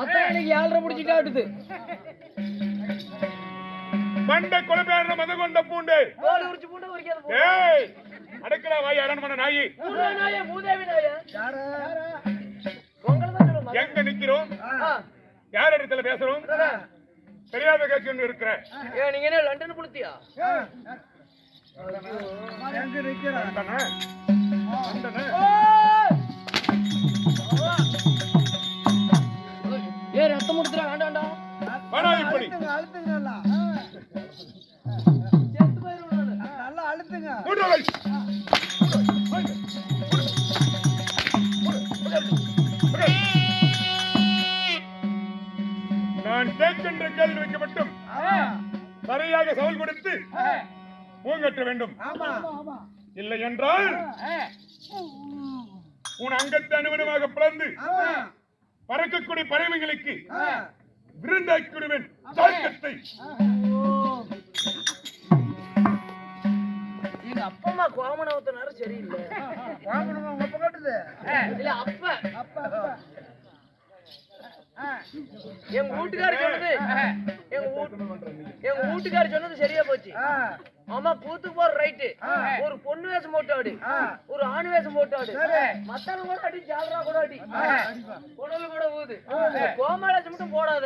அதான் எனக்கு 7:30 முடிச்சிட்டா விடுது. மண்டை கொலைபேர மத கொண்ட பூண்டு கோழி உரிச்சு பூண்டு உரிக்காத பூண்டு. ஏய் அடக்கடா வாய் அரண்மனை நாயி. பூண்டா நாயே மூதேவி நாயே. யாரு? உங்கள தான் சொல்லுங்க. எங்க நிக்கிறோம்? யார் இடத்துல பேசுறோம்? தெரியாத கேட்க இருக்கிற. ஏ நீங்க என்ன லண்டன் புளுத்தியா? எங்க நிக்கிறா? அண்ணா. அண்ணா. ஏ ரத்தம் முடுதுறா வேண்டாம்டா. வாடா இப்படி. அழுத்துங்க நல்லா. செத்து போயிரும் நானு. நல்லா அழுத்துங்க. மூடுவை. நான் கேட்கின்ற கேள்விக்கு மட்டும் சரியாக சவால் கொடுத்து பூங்கற்ற வேண்டும். இல்லை என்றால் உன் அங்கத்தை அனுமனமாக பிளந்து பறக்கக்கூடிய பறவைகளுக்கு விருந்தாக்கி விடுவேன். தாக்கத்தை எங்க அப்பா அம்மா கோமனவத்தனாரு சரியில்லை. வாங்கணும் உங்க பக்கத்துல. இல்ல அப்ப எங்க வீட்டுக்காரர் சொன்னது எங்க வீட்டுக்காரர் சொன்னது சரியா போச்சு. ஆமா கூத்துக்கு போற ரைட்டு. ஒரு பொண்ணு வேஷம் போட்டு ஆடு, ஒரு ஆண் வேஷம் போட்டு ஆடு. மத்தவங்க கூட அடி, ஜாலரா கூட அடி, உடம்பு கூட ஊது. கோமாளம் மட்டும் போடாத.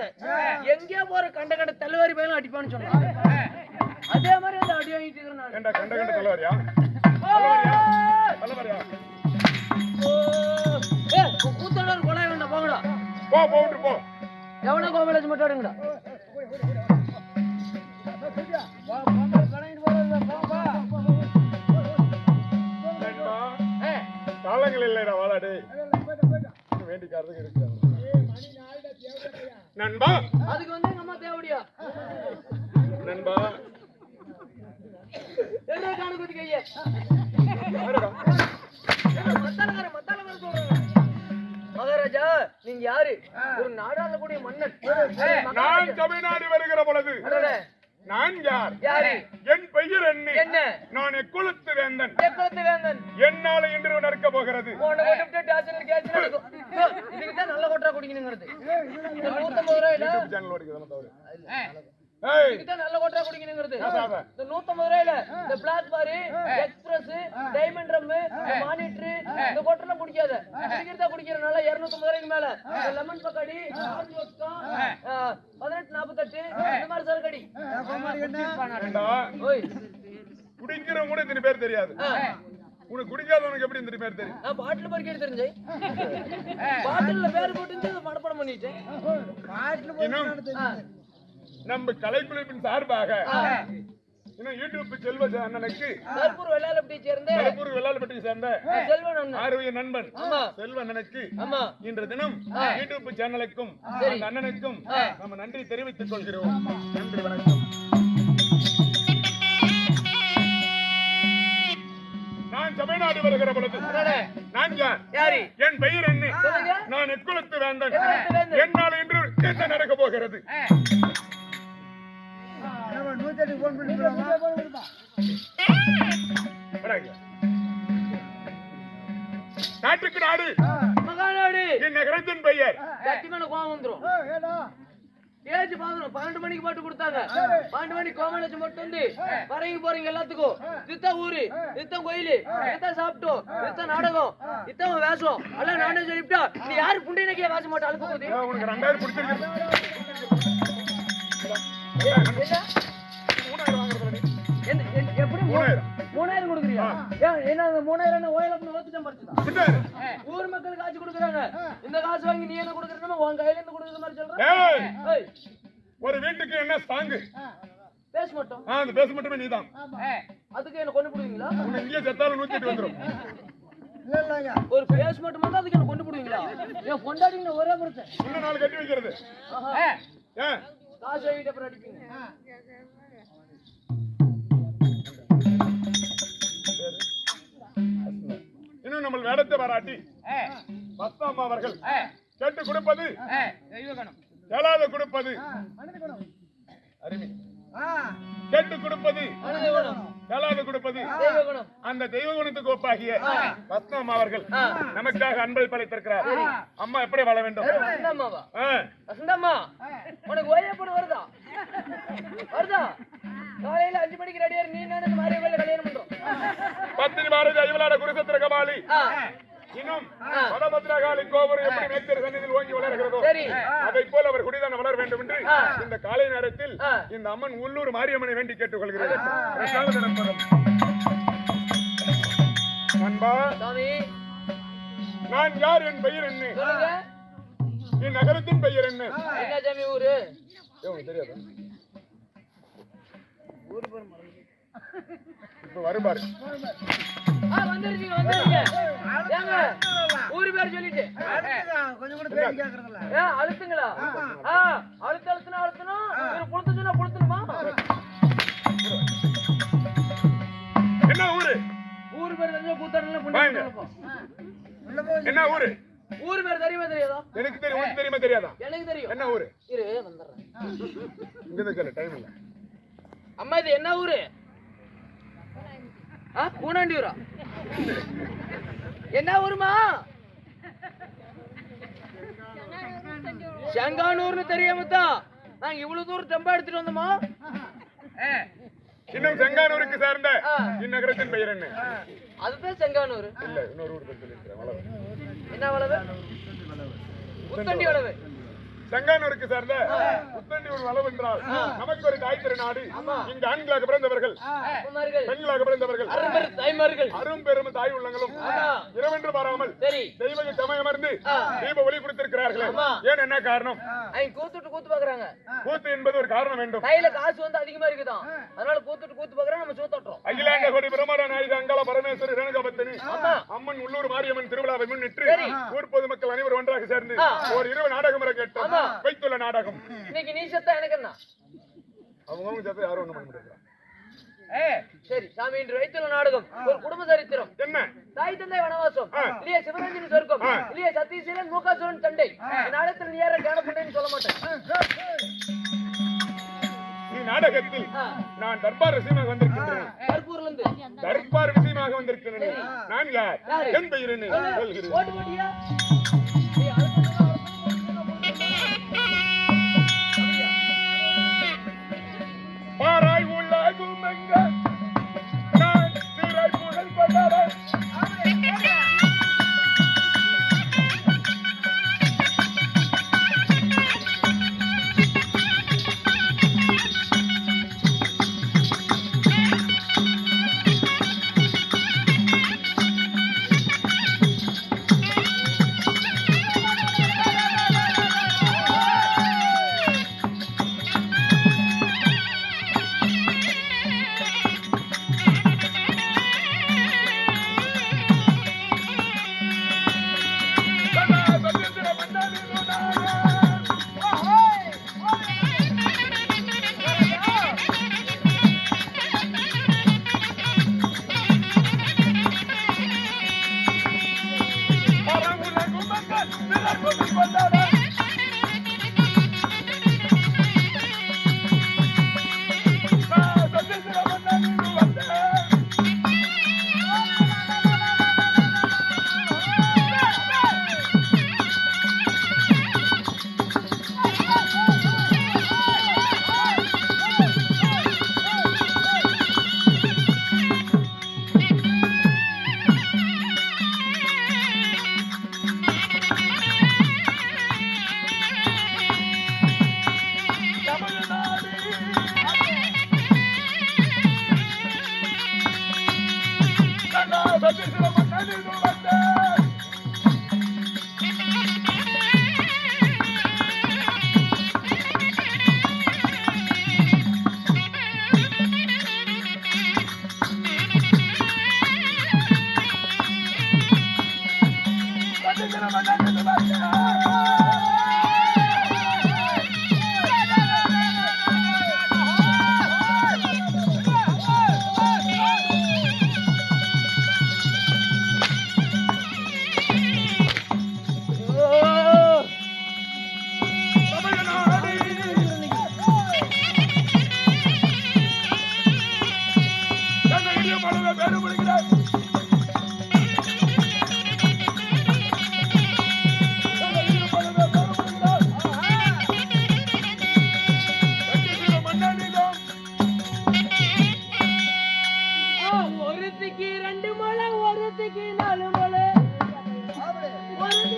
எங்கேயோ போற கண்ட கண்ட தள்ளுவாரி பயிலும் அடிப்பான்னு சொன்னாங்க. அதே மாதிரி அந்த அடி வாங்கிட்டு இருக்கிறேன் நான். கண்ட கண்ட தலைவரியா தலைவரியா கூத்தோட கொலை வேண்டாம் போங்கடா. போ போட்டு போ. எவனா கோமாளம் மட்டும் ஆடுங்கடா. காலங்கள் இல்லைடா வாழாடு வேண்டிக்காரதுக்கு இருக்கு நண்பா. அதுக்கு வந்து எங்க அம்மா தேவடியா நண்பா என்ன காண குத்தி கைய மகாராஜா நீங்க யாரு? ஒரு நாடாள கூடிய மன்னன். நான் தமிழ்நாடு வருகிற பொழுது நான் யார்? யாரு? என் பெயர் என்ன? நான் எக்குளத்து வேந்தன். எக்குளத்து வேந்தன். என்னால இன்று நடக்க போகிறது. இதுக்குதான் நல்ல கொட்டா குடிக்கணுங்கிறது. 150 ரூபாயில நல்ல கொட்டா குடிக்கணுங்கிறது. இந்த 150 ரூபாயில இந்த பிளாக் பாரு, எக்ஸ்பிரஸ், டைமண்ட் ரம், மானிட்டர் இந்த கொட்டெல்லாம் குடிக்காத. குடிக்கிறதா குடிக்கிறனால 250 ரூபாய்க்கு மேல லெமன் பக்காடி, 1848 இந்த மாதிரி சரக்கடி. குடிக்கிறவங்க கூட இத்தனை பேர் தெரியாது. உனக்கு குடிக்காதவனுக்கு எப்படி இந்த பேர் தெரியும்? நான் பாட்டில் பறிக்க தெரிஞ்சேன். பாட்டில்ல பேர் போட்டு மனப்பாடம் பண்ணிட்டேன். நம்ம கலைக்குழுவின் சார்பாக இன்னும் யூடியூப் செல்வ அண்ணனுக்கு கற்பூர் வெள்ளாளப்பட்டியை சேர்ந்த ஆரோக்கிய நண்பன் செல்வ அண்ணனுக்கு இன்று தினம் யூடியூப் சேனலுக்கும் அந்த அண்ணனுக்கும் நம்ம நன்றி தெரிவித்துக் கொள்கிறோம். நன்றி வணக்கம். நான் தமிழ்நாடு வருகிற பொழுது நான் யார்? என் பெயர் என்ன? நான் எக்குளத்து வேந்தன். என்னால் இன்று என்ன நடக்க போகிறது? நாட்டுக்கு நாடு மகாநாடு என் நகரத்தின் பெயர். சத்தியமான கோவம் வந்துரும். ஏஜ் பாக்கணும். 12 மணிக்கு போட்டு கொடுத்தாங்க. 12 மணிக்கு கோமலட்சி மட்டும் வந்து வரீங்க போறீங்க எல்லாத்துக்கும். இதுதான் ஊரு, இதுதான் கோயிலு, இதுதான் சாப்பிட்டோம், இதுதான் நாடகம், இதுதான் வேஷம் எல்லாம் நானே சொல்லிவிட்டா. நீ யாரு புண்டினக்கே வேஷம் மாட்டா அழுக்க போகுது. உனக்கு 2000 பிடிச்சிருக்கு. எப்படி 3000 கொடுக்குறியா? என்ன 3000 ஓயில ஓத்துதான் பறிச்சுதா? ஊர் மக்களுக்கு காசு கொடுக்குறாங்க. இந்த காசு வாங்கி நீ என்ன கொடுக்குறேன்னா உன் கையில இருந்து கொடுக்குற மாதிரி சொல்ற. ஒரு வீட்டுக்கு என்ன ஸ்டாங்கு? பேச மாட்டோம். அந்த பேச மட்டுமே நீதான். அதுக்கு என்ன கொண்டு போடுவீங்களா? உன்னை இங்கே செத்தாலும் 108 வந்துரும். ஒரு பேஸ் மட்டும் வந்து அதுக்கு என்ன கொண்டு போடுவீங்களா? என் பொண்டாட்டிங்க ஒரே பிரச்சனை. இன்னும் 4 கட்டி வைக்கிறது. காசு வாங்கிட்டு அப்புறம் அடிப்பீங்க. இன்னும் நம்ம வேடத்தை பாராட்டி பத்தாம் அவர்கள் கேட்டு கொடுப்பது கேளாத கொடுப்பது அருமை. கேட்டு கொடுப்பது மனித குணம், கேளாது கொடுப்பது தெய்வ குணம். அந்த தெய்வ குணத்துக்கு ஒப்பாகிய ரத்னம் அவர்கள் நமக்காக அன்பை படைத்திருக்கிறார். அம்மா எப்படி வாழ வேண்டும்? வசந்தம்மாவா? வசந்தம்மா, உனக்கு ஓய்யப்படு வருதா? வருதா? காலையில 5 மணிக்கு ரெடியா நீ நான் மாறி கல்யாணம் பண்றோம். பத்தினி பாரதி ஐவலாட குருசத்திர கபாலி இன்னும் வடபத்ரகாளி கோபுரம் எப்படி மேற்கர் சன்னிதியில் ஓங்கி வளர்கிறதோ அதை போல அவர் குடிதான வளர வேண்டும் என்று இந்த காலை நேரத்தில் இந்த அம்மன் உள்ளூர் மாரியம்மனை வேண்டி கேட்டுக் கொள்கிறது. அன்பா, நான் யார்? என் பெயர் என்ன? என் நகரத்தின் பெயர் என்ன? என்ன ஜாமி ஊரு? தெரியாது. இப்ப வருபாரு வந்துருக்கீங்க வந்துருக்கீங்க. ஏங்க ஊரு பேர் சொல்லிட்டு கொஞ்சம் கூட பேசி கேக்குறதில்ல. அழுத்துங்களா? அழுத்தணும் ஒரு புளுத்து சொன்னா புளுத்தணுமா? என்ன ஊரு? ஊரு பேர் தெரிஞ்சா கூத்தாடலாம் பண்ணி என்ன ஊரு? ஊரு பேர் தெரியுமா தெரியாதா? எனக்கு தெரியும். உனக்கு தெரியுமா தெரியாதா? எனக்கு தெரியும். என்ன ஊரு? இரு வந்துடுறேன். இங்க கேளு, டைம் இல்ல. அம்மா இது என்ன ஊரு? கூனாண்டியூரா? என்ன ஊருமா? செங்கானூர்னு தெரியாமத்தா நாங்க இவ்வளவு தூரம் டெம்பா எடுத்துட்டு வந்தோமா? இன்னும் செங்கானூருக்கு சார்ந்த இந்நகரத்தின் பெயர் என்ன? அதுதான் செங்கானூர். இல்ல, இன்னொரு ஊர் சொல்லிருக்கேன். என்ன வளவு? உத்தண்டி வளவு. செங்கானூருக்கு சார்ந்த உத்தண்டி ஒரு வளவு என்றால் நமக்கு ஒரு தாய் திருநாடு. இங்கு ஆண்களாக பிறந்தவர்கள், பெண்களாக பிறந்தவர்கள், அரும்பெரும் தாய் உள்ளங்களும் இரவென்று மாறாமல் தெய்வ சமயமர்ந்து தீப ஒளி கொடுத்திருக்கிறார்கள். ஏன், என்ன காரணம்? கூத்து பாக்குறாங்க. கூத்து என்பது ஒரு காரணம் வேண்டும். கையில காசு வந்து அதிகமா இருக்குதான், அதனால கூத்து பாக்குறாங்க. நம்ம சூத்தோட்டோம். அகிலாண்ட கோடி பிரமாட நாயகி அங்காள பரமேஸ்வரி ரேணுகாபத்தினி அம்மன் உள்ளூர் மாரியம்மன் திருவிழாவை முன்னிட்டு ஊர் பொதுமக்கள் அனைவரும் ஒன்றாக சேர்ந்து ஒரு இரவு நாடகம் கேட்டோம். வைத்துள்ள நாடகம். இன்னைக்கு நீ செத்தா எனக்கு என்ன? அவங்க செத்தா யாரும் ஒண்ணும் பண்ண முடியாது. சரி சாமி, இன்று வைத்துள்ள நாடகம் ஒரு குடும்ப சரித்திரம். என்ன? தாய் தந்தை வனவாசம், இல்லையா சிவரஞ்சனி சொர்க்கம், இல்லையா சத்தீசீலன் மூகாசுரன் சண்டை. நாடகத்தில் நீ யார காணப்பட்டேன்னு சொல்ல மாட்டேன். நீ நாடகத்தில் நான் தர்பார் விஷயமாக வந்திருக்கின்றேன். கற்பூர்ல இருந்து தர்பார் விஷயமாக வந்திருக்கிறேன். நான் யார்? என் பெயர் என்ன? சொல்கிறேன். ஓட்டு போட்டியா? பாராய் உலகும் எங்க நான் திரை புகழ் கொண்டவன்.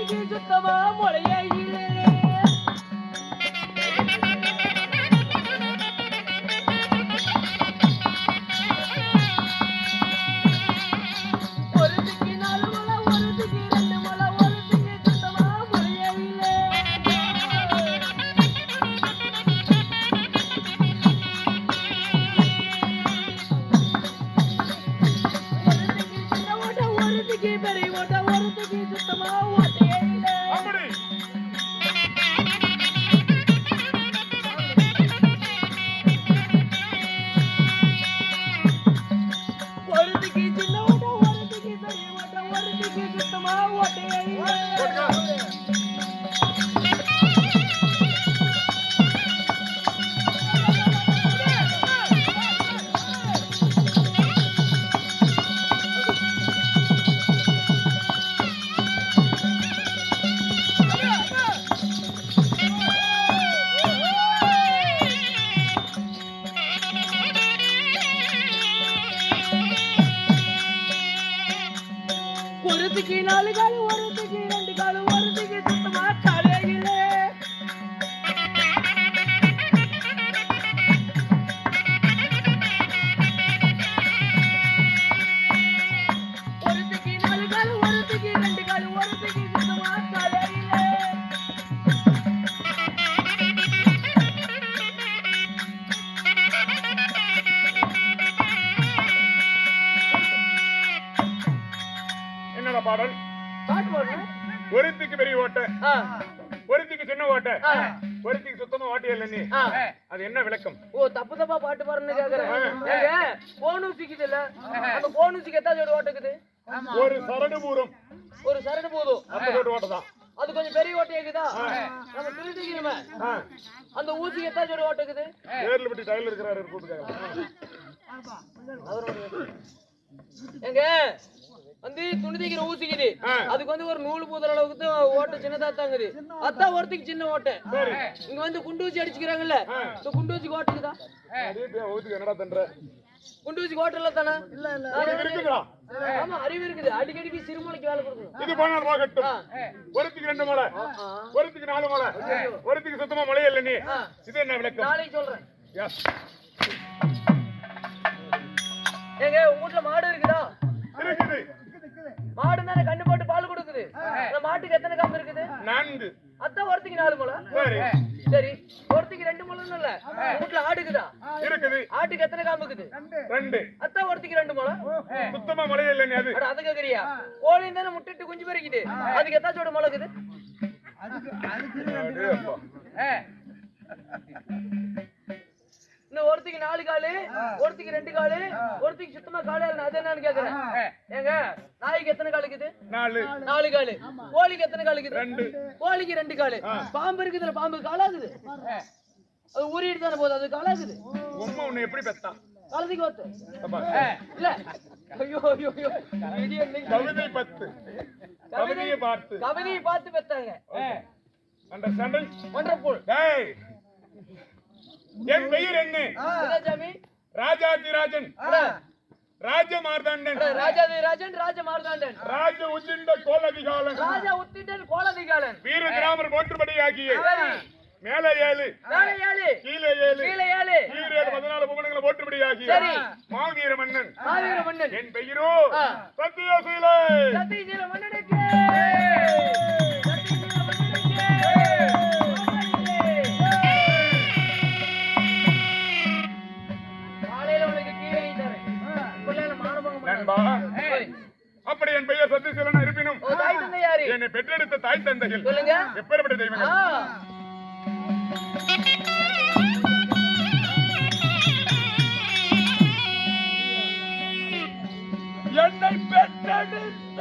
ஒருத்திக்கு சுத்தமா முளையே இல்லை. ஒருத்திக்கு 4 முளை, ஒருத்திக்கு 2 முளை, ஒருத்திக்கு சுத்தமா முளையே இல்லை. ஒருத்திக்கு சின்ன ஓட்டை, ஒருத்திக்கு பெரிய ஓட்டை, ஒருத்திக்கு சுத்தமா ஓட்டையே இல்லை. அப்படி ஒருத்திக்கு சின்ன ஓட்டை, ஒருத்திக்கு பெரிய ஓட்டை, ஒருத்திக்கு சுத்தமா ஓட்டையே இல்லை. ஒருத்திக்கு 4 காலு, ஒருத்திக்கு 2 காலு, ஒருத்திக்கு சுத்தமா காலே இல்லை. ஒருத்திக்கு 4 காலு, ஒருத்திக்கு 2 காலு, ஒருத்திக்கு சுத்தமா காலே இல்லை. என்னடா பாடல்? பாட்டு போடுறேன். ஒருத்திக்கு பெரிய ஓட்டை, ஆ, ஒருத்திக்கு சின்ன ஓட்டை, ஆ, ஒருத்திக்கு சுத்தமா ஓட்டை இல்லை நீ. ஆ. அது என்ன விளக்கம்? ஓ, தப்பு தப்பா பாட்டு பாருன்னு கேக்குறேன். போன் ஊசிக்குது இல்ல, அந்த போன் ஊசிக்கு எத்தா ஜோடி ஓட்டுக்குது? ஒரு சரடு பூரம் ஒரு சரடு போதும். அந்த ஜோடி ஓட்டதான். அது கொஞ்சம் பெரிய ஓட்டை இருக்குதா? நம்ம திருத்திக்கணுமே. அந்த ஊசிக்கு எத்தா ஜோடி ஓட்டுக்குது? பேர்ல பட்டி டைலர் இருக்கிறாரு கூப்பிட்டு. எங்க வந்து துணி தைக்கிற ஊசிக்குது, அதுக்கு வந்து ஒரு நூல் பூதற அளவுக்கு தான் ஓட்டை சின்னதா தாங்குது. அதான் ஒருத்திக்கு சின்ன ஓட்டை. இங்க வந்து குண்டு ஊசி அடிச்சுக்கிறாங்கல்ல, இந்த குண்டு ஊசிக்கு ஓட்டுக்குதா? ஊத்துக்கு என்னடா பண்ற? குண்டு ஊசிக்கு ஓட்டல தானே? உனக்கு இருக்குதா? ஆமா, அறிவு இருக்குது. அடிக்கடிக்கு சிறுமலைக்கு வேலை கொடுக்கணும். இது போனால் போகட்டும். ஒருத்திக்கு 2 முளை, ஒருத்திக்கு 4 முளை, ஒருத்திக்கு சுத்தமா முளையே இல்லை நீ. இது என்ன விளக்கம்? நாளைக்கு சொல்றேன். Yes. ஏங்க, உங்க வீட்டுல மாடு இருக்குதா? இருக்குது. மாடு தானே கண்ணு போட்டு பால் கொடுக்குது. அந்த மாட்டுக்கு எத்தனை காம்பு இருக்குது? 4. அதான் ஒருத்திக்கு 4 முளை. சரி. சரி, ஒருத்திக்கு 2 முளைன்னு இல்ல. உங்க வீட்டுல ஆடு இருக்குதா? இருக்குது. ஆட்டுக்கு எத்தனை காம்பு இருக்குது? 2. அதான் ஒருத்திக்கு 2 முளை. சுத்தமா முளையே இல்லை நீ. அது அட, அதை கேக்குறியா? கோழி தானே முட்டிட்டு குஞ்சு பறிக்குது, அதுக்கு எத்தாச்சோட முளை இருக்குது? அடே அப்பா. இன்னும் ஒருத்திக்கு 4 காலு, ஒருத்திக்கு 2 காலு, ஒருத்திக்கு சுத்தமா காலே இல்லை. அது என்னன்னு கேக்குறேன். ஏங்க, நாய்க்கு எத்தனை கால் இருக்குது? 4. 4 காலு. கோழிக்கு எத்தனை கால் இருக்குது? 2. கோழிக்கு 2 காலு. பாம்பு இருக்குதுல, பாம்பு காலாகுது. அது ஊறிட்டு தானே போகுது, அது காலாகுது. உம்மா உன்னை எப்படி பெத்தான்? காலத்துக்கு ஓத்து அப்பா. இல்ல. ஐயோ ஐயோ ஐயோ, இடிய இன்னைக்கு கவிதை 10. கவிதையை பார்த்து. கவிதையை பார்த்து பெத்தாங்க. அண்டர்ஸ்டாண்டிங்? வண்டர்ஃபுல். டேய், என் பெயர் என்ன? சாமி, ராஜாதிராஜன், ராஜமார்தாண்டன், ராஜாதிராஜன், ராஜமார்தாண்டன், ராஜ உச்சிண்ட கோலதிகாலன், ராஜா உத்திண்டன் கோலதிகாலன், வீர கிராமர் போற்றுபடி ஆகிய மேலே 7, மேலே 7, கீழே 7, கீழே 7, கீழே 14 புவனங்களை போற்றுபடி ஆகிய சரி. மாவீர மன்னன், மாவீர மன்னன். என் பெயரோ சத்தியசீலை. சத்தியசீல மன்னனுக்கு, சத்தியசீல மன்னனுக்கு. காலையில உனக்கு கீழே தரேன். கொள்ளையில மானபங்கம் நண்பா, பண்ணாத. அப்படி என் பெயர் சத்தியசீலனா இருப்பினும் ஓ, தாய் தந்தை யாரு? என்னை பெற்றெடுத்த தாய் தந்தைகள் சொல்லுங்க. எப்பேற்பட்ட தெய்வங்கள்? என்னை பெற்றெடுத்த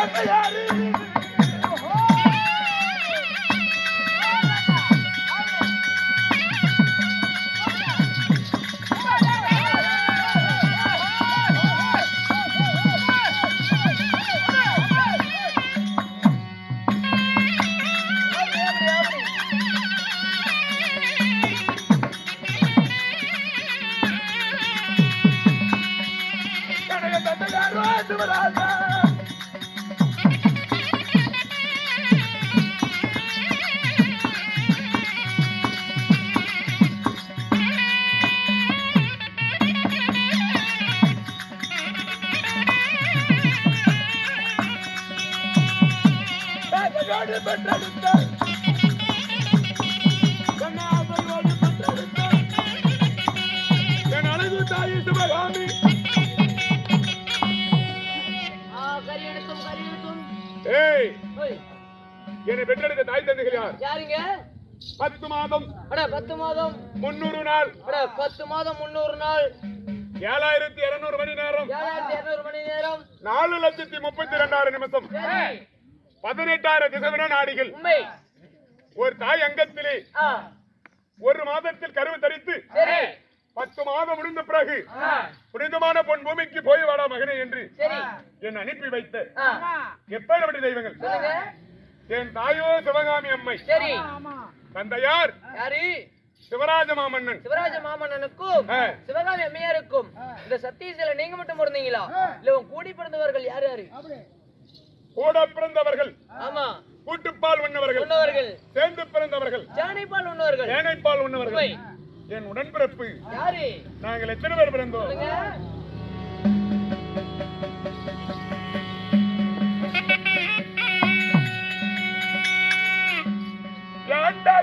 தந்தையாரு சிவராஜா பெற்றெடுத்தார் என் அழகு தாயி சிவகாமி ஏய் என்னை பெற்றெடுத்த தாய் தந்தைகள் யார்? யாருங்க? 10 மாதம் 10 மாதம் 300 நாள் 10 மாதம் 300 நாள் 7200 மணி நேரம் 7200 மணி நேரம் 4,32,000 நிமிஷம் 18,000 திசைவின நாடிகள் உண்மை. ஒரு தாய் அங்கத்திலே ஒரு மாதத்தில் கருவு தரித்து 10 மாதம் முடிந்த பிறகு புனிதமான பொன் பூமிக்கு போய் வாடா மகனே என்று என் அனுப்பி வைத்த எப்பேற்பட்ட தெய்வங்கள். என் தாயோ சிவகாமி அம்மை, தந்தையார் சிவராஜ மாமன்னன். சிவராஜ மாமன்னனுக்கும் சிவகாமி அம்மையாருக்கும் இந்த சத்தியசில நீங்க மட்டும் பிறந்தீங்களா இல்ல கூடி பிறந்தவர்கள் யார் யாரு? கூட பிறந்தவர்கள், ஆமா, கூட்டுப்பால் உண்ணவர்கள், சேர்ந்து பிறந்தவர்கள், ஜானைப்பால் உண்ணவர்கள், ஏனைப்பால் உண்ணவர்கள். என் உடன்பிறப்பு யாரு? நாங்கள் எத்தனை பேர் பிறந்தோம்?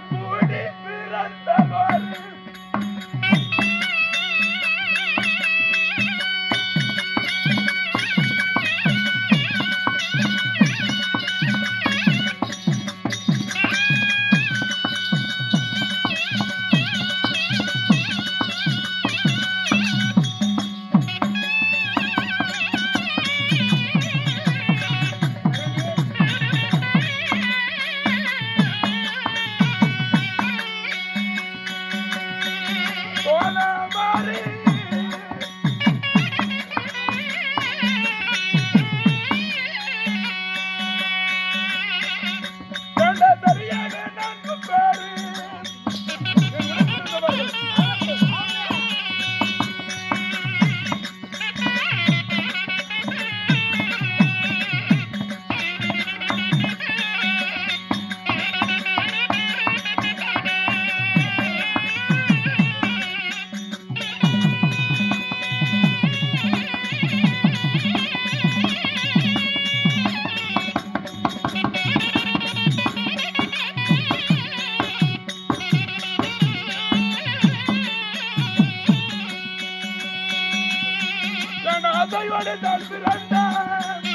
கூடி பிறந்தவர் அதையோடு தான் பிறந்தார்